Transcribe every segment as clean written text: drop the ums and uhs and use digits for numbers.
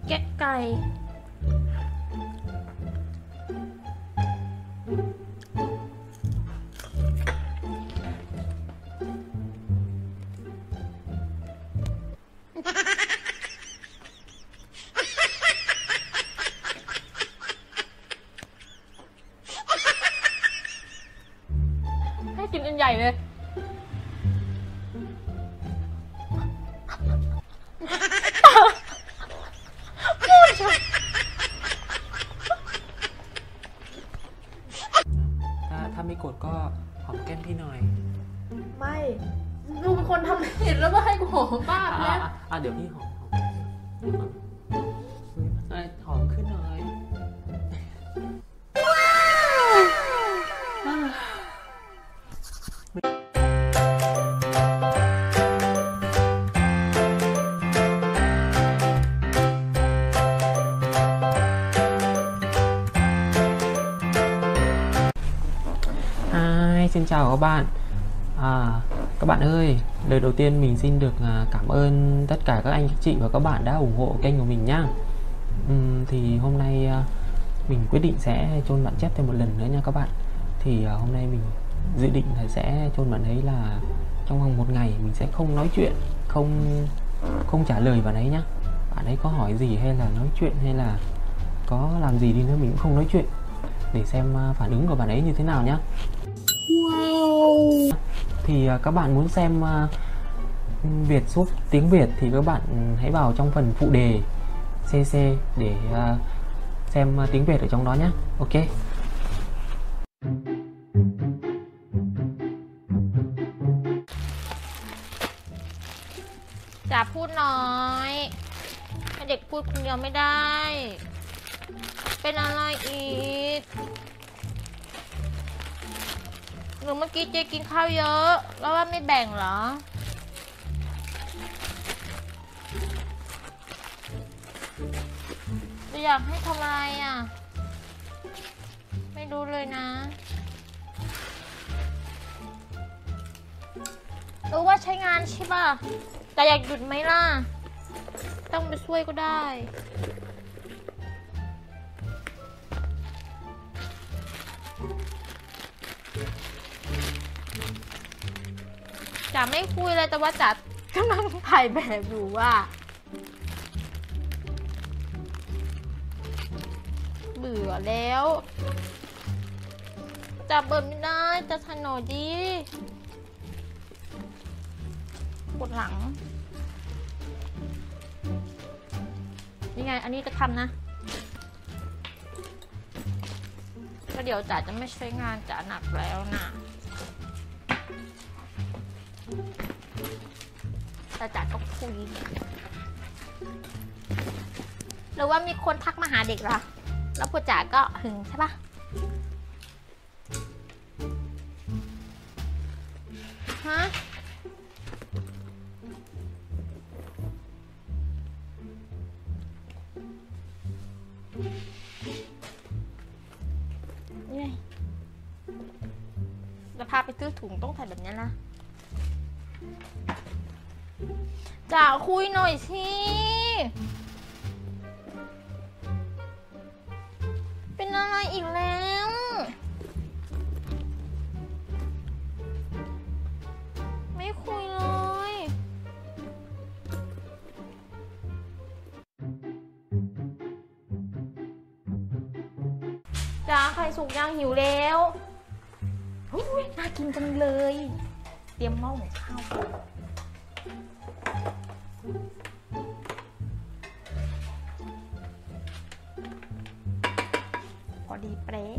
แกะไก่ให้กินอันใหญ่เลยถ้าไม่กดก็หอมแก้มพี่หน่อย ไม่ดูเป็นคนทำผิดแล้วก็ให้กูหอมบ้าแล้ว เดี๋ยวพี่หอมหอมขึ้นหน่อยXin chào các bạn. Các bạn ơi, lời đầu tiên mình xin được cảm ơn tất cả các anh chị và các bạn đã ủng hộ kênh của mình nhá. Thì hôm nay mình quyết định sẽ chôn bạn Chép thêm một lần nữa nha các bạn. Thì hôm nay mình dự định là sẽ chôn bạn ấy là trong vòng một ngày mình sẽ không nói chuyện, không trả lời bạn ấy nhá. Bạn ấy có hỏi gì hay là nói chuyện hay là có làm gì đi nữa mình cũng không nói chuyện, để xem phản ứng của bạn ấy như thế nào nhá. Wow. Thì các bạn muốn xem Việt giúp tiếng Việt thì các bạn hãy vào trong phần phụ đề CC để xem tiếng Việt ở trong đó nhé. Ok. Chả พูดน้อยให้เด็กพูดคนเดียวไม่ได้เป็นอะไรอีกหรือเมื่อกี้เจ๊กินข้าวเยอะแล้วว่าไม่แบ่งเหรออยากให้ทำอะไรอ่ะไม่รู้เลยนะรู้ว่าใช้งานใช่ป่ะแต่อยากหยุดไหมล่ะต้องไปช่วยก็ได้จ๋าไม่คุยเลยแต่ว่าจ๋ากำลังถ่ายแบบอยู่ว่าเบื่อแล้วจ๋าเบิร์ไม่ได้จะทันหน่อยดิปวดหลังนี่ไงอันนี้จะทำนะแล้วเดี๋ยวจ๋าจะไม่ใช้งานจ๋าหนักแล้วนะแต่จ๋าก็คุยหรือว่ามีคนทักมาหาเด็กเหรอแล้วพวกจ๋าก็หึงใช่ปะฮะนี่จะพาไปซื้อถุงต้องใส่แบบนี้นะจ๋าคุยหน่อยสิเป็นอะไรอีกแล้วไม่คุยเลยจ๋าไข่สุกย่างหิวแล้วน่ากินจังเลยเตรียมหม้อหุงข้าวพอดีเป๊ะ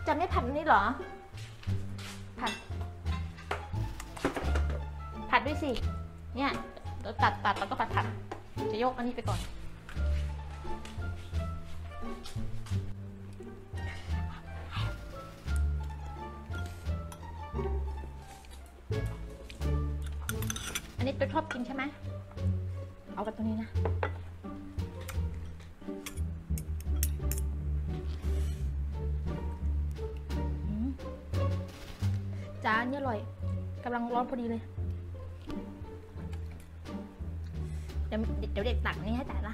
จะไม่ผัดนี่เหรอผัดด้วยสิเนี่ยเราตัดแล้วก็ผัดจะยกอันนี้ไปก่อนอันนี้เป็นชอบกินใช่ไหมเอากันตรงนี้นะจ้าเนี่ยอร่อย กำลังร้อนพอดีเลยเดี๋ยวเด็กตักนี่ให้จ่ายละ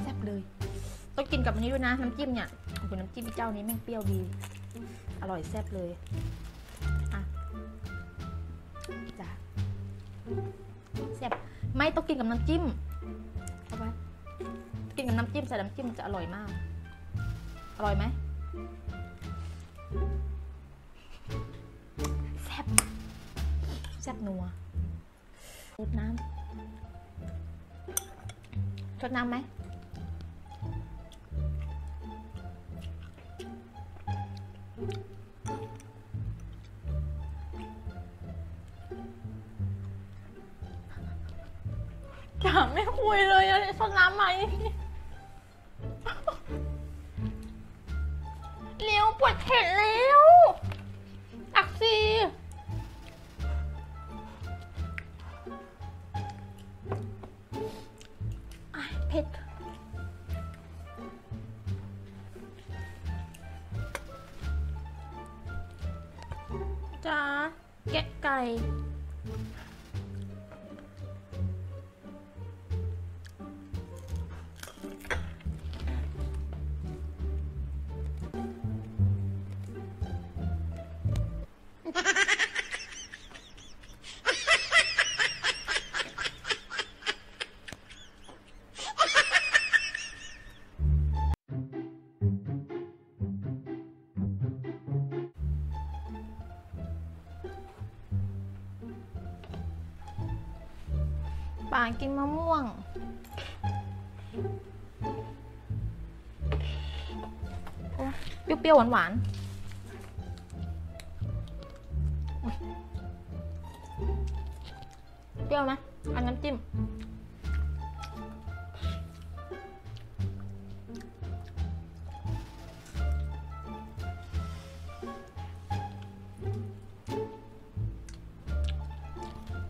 แซ่บเลยต้องกินกับอันนี้ด้วยนะน้ำจิ้มเนี่ยโอ้โหน้ำจิ้มเจ้านี้แม่งเปรี้ยวดีอร่อยแซ่บเลยอ่ะจ้ะแซ่บไม่ต้องกินกับน้ำจิ้มเอาไปกินกับน้ำจิ้มใส่น้ำจิ้มมันจะอร่อยมากอร่อยไหมแซ่บแซ่บนัวรดน้ำรดน้ำไหมจ๋าไม่คุยเลยอะรดน้ำไหมเร็วปวดแขนแล้วตักสิเผ็ดจ้าแกะไก่ป่ากินมะม่วงเปรี้ยวๆหวานๆเปรี้ยวไหมอันน้ำจิ้ม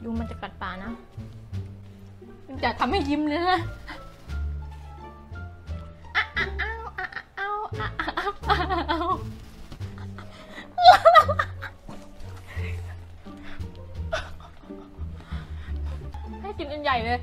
ยุงมันจะกัดปลานะจะทำให้ยิ้มเลยนะให้กินอันใหญ่เลย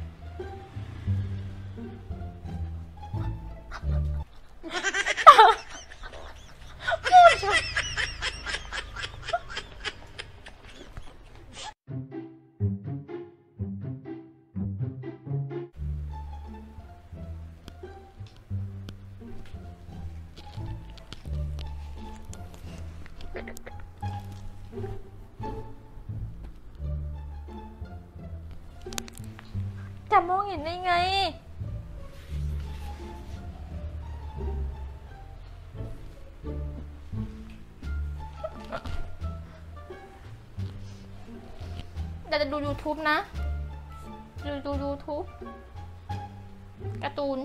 จะมองเห็นได้ไงแต่จะดู YouTube นะดู YouTube การ์ตูน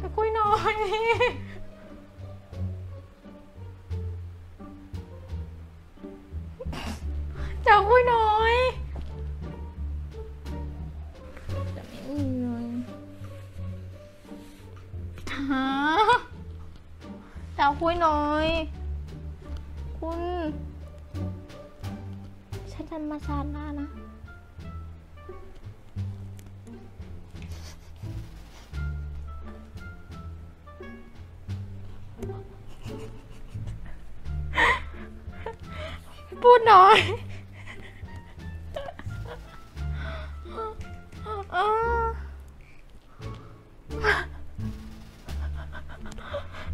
จะคุยหน่อยจะคุยหน่อยจะไม่มีเลยฮะจะคุยหน่อยคุณฉันจะมาซาหน้านะพูดหน่อย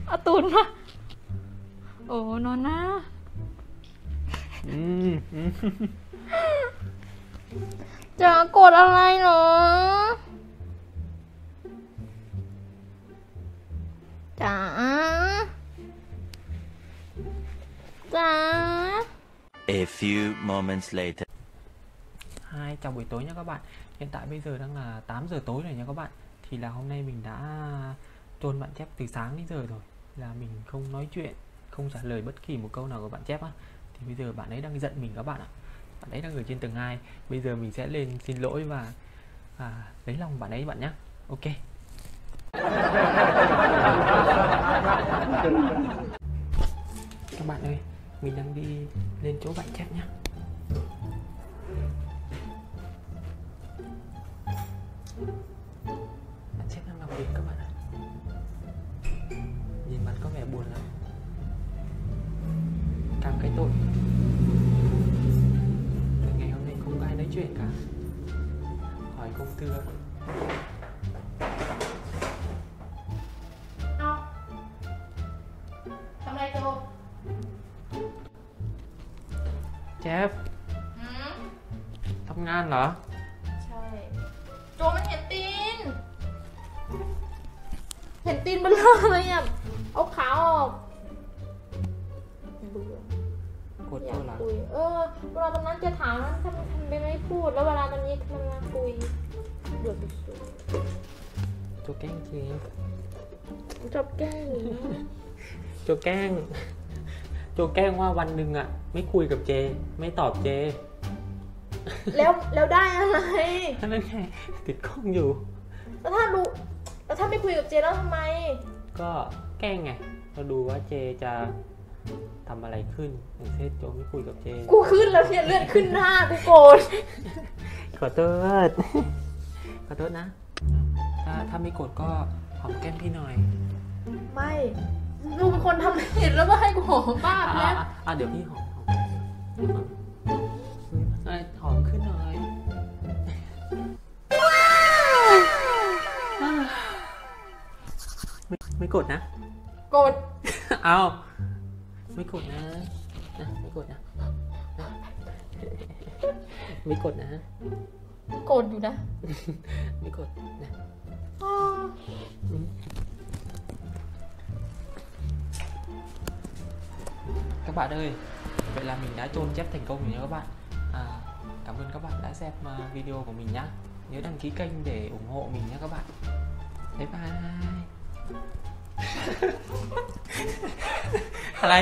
เอาตูนมาโอ้นอนนะจะกดอะไรเหรอจ๋าจ๋าA few moments later. Hai chào buổi tối nha các bạn. Hiện tại bây giờ đang là 8 giờ tối rồi nha các bạn. Thì là hôm nay mình đã troll bạn chép từ sáng đến giờ rồi. Là mình không nói chuyện, không trả lời bất kỳ một câu nào của bạn chép á. Thì bây giờ bạn ấy đang giận mình các bạn ạ. Bạn ấy đang ở trên tầng 2. Bây giờ mình sẽ lên xin lỗi và lấy lòng bạn ấy bạn nhé. Ok. Các bạn ơi, mình đang đi lên chỗ bạn chép nhé. Bạn chép đang làm việc các bạn ạ. Nhìn mặt có vẻ buồn lắm. Càng cái tội ngày hôm nay không có ai nói chuyện cả. Hỏi công thưa. Chépทำงานเหรอ ใช่โจมันเห็นตีนเบลอเลยอ่ะเอาขาออกเบื่อก ด อยา ตัว ก เหรอ คุยเวลาตอนนั้นจะถามทำไมไม่พูดแล้วเวลาตอนนี้มันมาคุยเบื่อสุด ตัวแกล้งจริง ๆชอบแกล้งอยู่นะ โจแกล้งว่าวันหนึ่งอ่ะ ไม่คุยกับเจ ไม่ตอบเจ แล้วได้อะไร นั่นไงติดกล้องอยู่ แล้วถ้าไม่คุยกับเจแล้วทำไม ก็แกล้งไง เราดูว่าเจจะทำอะไรขึ้นอย่างเช่นโจไม่คุยกับเจ กูขึ้นแล้วเนี่ยเลือดขึ้นหน้ากูโกรธ ขอโทษ ขอโทษนะ ถ้าไม่กดก็หอมแก้มพี่หน่อย ไม่ลูกเป็นคนทำผิดแล้วก็ให้กูหอมบ้าไปแล้ว เดี๋ยวพี่หอมหอมขึ้นหน่อยไม่กดนะ กด เอาไม่กดนะไม่กดนะไม่กดนะ โกรธอยู่นะ ไม่กดนะcác bạn ơi, vậy là mình đã chôn chép thành công rồi nha các bạn. Cảm ơn các bạn đã xem video của mình nhá. Nhớ đăng ký kênh để ủng hộ mình nhé các bạn. Bye bye. อะไร